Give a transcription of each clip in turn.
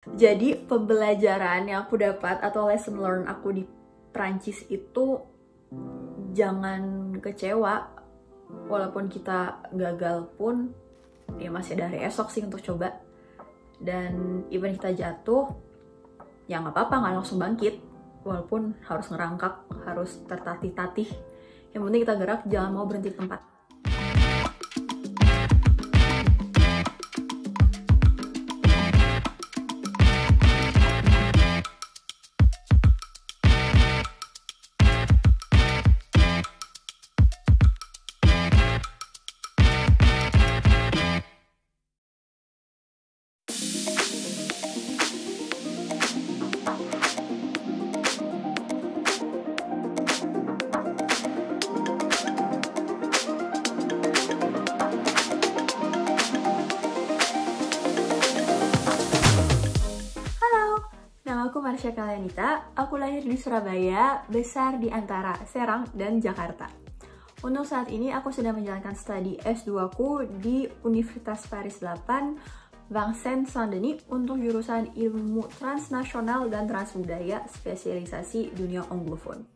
Jadi pembelajaran yang aku dapat atau lesson learn aku di Prancis itu jangan kecewa, walaupun kita gagal pun ya masih ada hari esok sih untuk coba. Dan even kita jatuh, ya nggak apa-apa, nggak langsung bangkit, walaupun harus ngerangkak, harus tertatih-tatih. Yang penting kita gerak, jangan mau berhenti di tempat. Aku Marsha Kalianita, aku lahir di Surabaya, besar di antara Serang dan Jakarta. Untuk saat ini aku sedang menjalankan studi S2-ku di Universitas Paris 8, Vincennes Saint-Denis untuk jurusan ilmu transnasional dan transbudaya spesialisasi dunia Anglophone.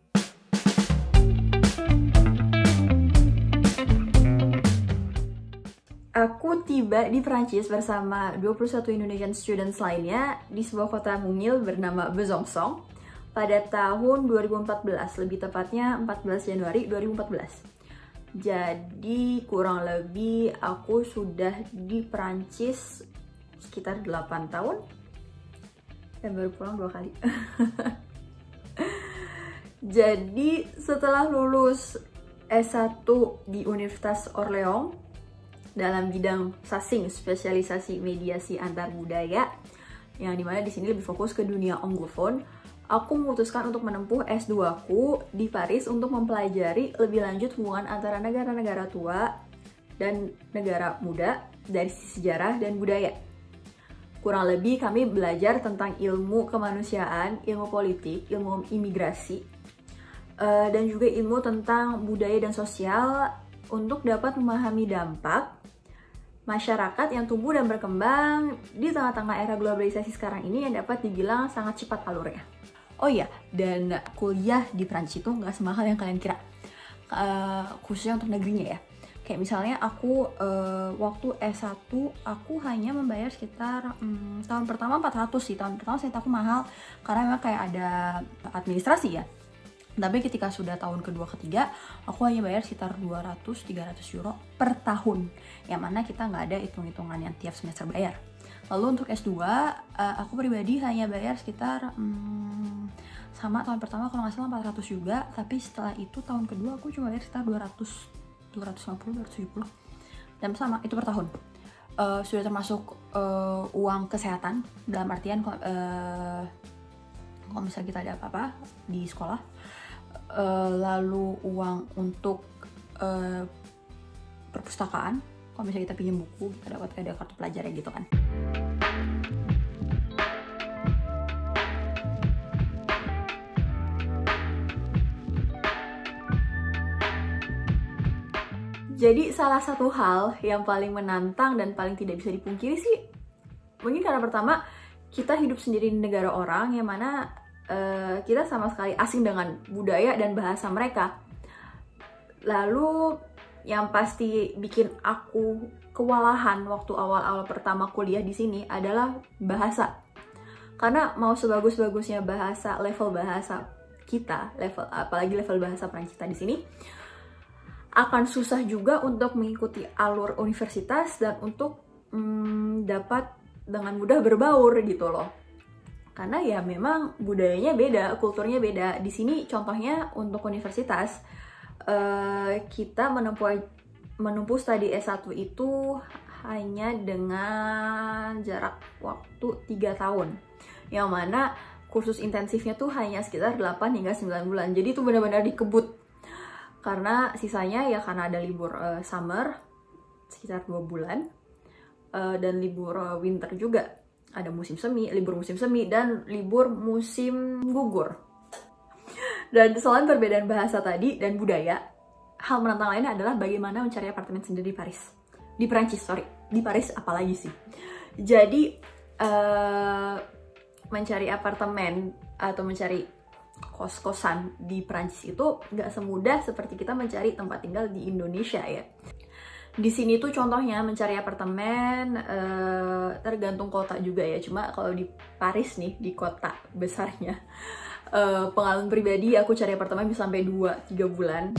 Aku tiba di Prancis bersama 21 Indonesian students lainnya di sebuah kota mungil bernama Besançon pada tahun 2014, lebih tepatnya 14 Januari 2014. Jadi kurang lebih aku sudah di Prancis sekitar 8 tahun dan baru pulang 2 kali. Jadi setelah lulus S1 di Universitas Orléans dalam bidang sasing spesialisasi mediasi antar budaya, yang dimana di sini lebih fokus ke dunia Anglophone, aku memutuskan untuk menempuh S2-ku di Paris untuk mempelajari lebih lanjut hubungan antara negara-negara tua dan negara muda dari sisi sejarah dan budaya. Kurang lebih kami belajar tentang ilmu kemanusiaan, ilmu politik, ilmu imigrasi, dan juga ilmu tentang budaya dan sosial untuk dapat memahami dampak masyarakat yang tumbuh dan berkembang di tengah-tengah era globalisasi sekarang ini yang dapat dibilang sangat cepat alurnya. Oh iya, dan kuliah di Prancis itu nggak semahal yang kalian kira, khususnya untuk negerinya ya. Kayak misalnya aku waktu S1 aku hanya membayar sekitar tahun pertama 400 sih, tahun pertama saya aku mahal karena memang kayak ada administrasi ya. Tapi ketika sudah tahun kedua ketiga, aku hanya bayar sekitar 200-300 euro per tahun. Yang mana kita nggak ada hitung-hitungan yang tiap semester bayar. Lalu untuk S2, aku pribadi hanya bayar sekitar sama tahun pertama kalau nggak salah 400 juga. Tapi setelah itu tahun kedua aku cuma bayar sekitar 250-270. Dan sama, itu per tahun. Sudah termasuk uang kesehatan, dalam artian kalau misalnya kita ada apa-apa di sekolah. Lalu uang untuk perpustakaan, kalau misalnya kita pinjam buku kita dapat ada kartu pelajar gitu kan. Jadi salah satu hal yang paling menantang dan paling tidak bisa dipungkiri sih, mungkin karena pertama kita hidup sendiri di negara orang yang mana kita sama sekali asing dengan budaya dan bahasa mereka. Lalu yang pasti bikin aku kewalahan waktu awal-awal pertama kuliah di sini adalah bahasa. Karena mau sebagus-bagusnya bahasa, level bahasa kita, apalagi level bahasa Prancis di sini, akan susah juga untuk mengikuti alur universitas dan untuk dapat dengan mudah berbaur gitu loh. Karena ya memang budayanya beda, kulturnya beda. Di sini contohnya untuk universitas, kita menempuh studi S1 itu hanya dengan jarak waktu 3 tahun. Yang mana kursus intensifnya tuh hanya sekitar 8 hingga 9 bulan. Jadi itu benar-benar dikebut. Karena sisanya ya karena ada libur summer sekitar 2 bulan. Dan libur winter juga. Ada musim semi, libur musim semi, dan libur musim gugur. Dan selain perbedaan bahasa tadi dan budaya, hal menantang lainnya adalah bagaimana mencari apartemen sendiri di Paris. Di Prancis, sorry. Di Paris apalagi sih. Jadi, mencari apartemen atau mencari kos-kosan di Prancis itu nggak semudah seperti kita mencari tempat tinggal di Indonesia ya. Di sini tuh contohnya mencari apartemen tergantung kota juga ya. Cuma kalau di Paris nih, di kota besarnya, pengalaman pribadi aku cari apartemen bisa sampai 2-3 bulan.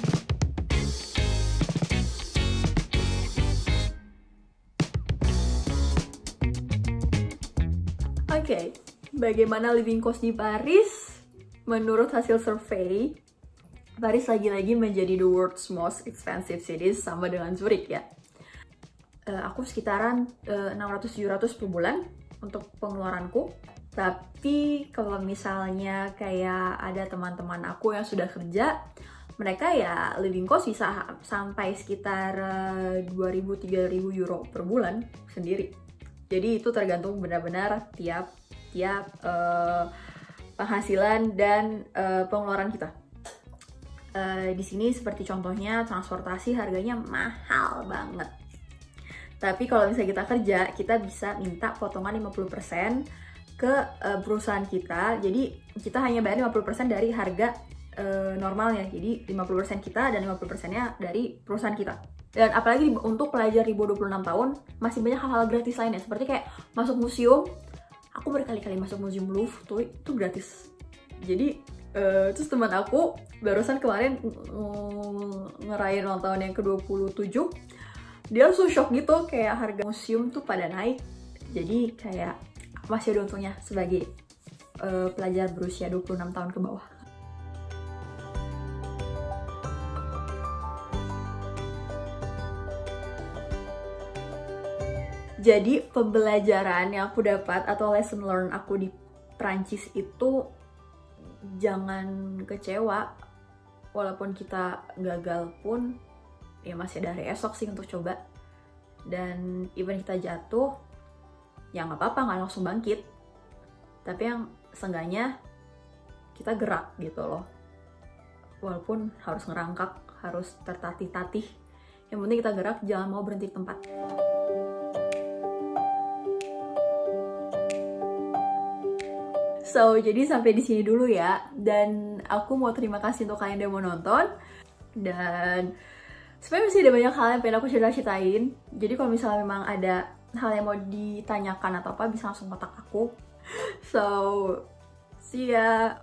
Oke, bagaimana living cost di Paris? Menurut hasil survei, Paris lagi-lagi menjadi the world's most expensive cities sama dengan Zurich ya. Aku sekitaran 600-700 per bulan untuk pengeluaranku. Tapi kalau misalnya kayak ada teman-teman aku yang sudah kerja, mereka ya living cost bisa sampai sekitar 2.000-3.000 euro per bulan sendiri. Jadi itu tergantung benar-benar tiap penghasilan dan pengeluaran kita. Di sini seperti contohnya transportasi harganya mahal banget. Tapi kalau misalnya kita kerja, kita bisa minta potongan 50% ke perusahaan kita. Jadi kita hanya bayar 50% dari harga normalnya. Jadi 50% kita dan 50%-nya dari perusahaan kita. Dan apalagi untuk pelajar di bawah 26 tahun, masih banyak hal-hal gratis lainnya. Seperti kayak masuk museum. Aku berkali-kali masuk museum Louvre, itu gratis. Jadi, terus teman aku barusan kemarin ngerayain ulang tahun yang ke-27. Dia langsung shock gitu, kayak harga museum tuh pada naik. Jadi kayak masih ada untungnya sebagai pelajar berusia 26 tahun ke bawah. Jadi pembelajaran yang aku dapat atau lesson learn aku di Prancis itu, jangan kecewa. Walaupun kita gagal pun ya masih ada hari esok sih untuk coba. Dan even kita jatuh ya nggak apa-apa, nggak langsung bangkit, tapi yang seenggaknya kita gerak gitu loh. Walaupun harus ngerangkak, harus tertatih-tatih, yang penting kita gerak, jangan mau berhenti di tempat. So, jadi sampai di sini dulu ya. Dan aku mau terima kasih untuk kalian yang mau nonton. Dan sebenarnya masih ada banyak hal yang pengen aku ceritain. Jadi kalau misalnya memang ada hal yang mau ditanyakan atau apa, bisa langsung kontak aku. So, see ya.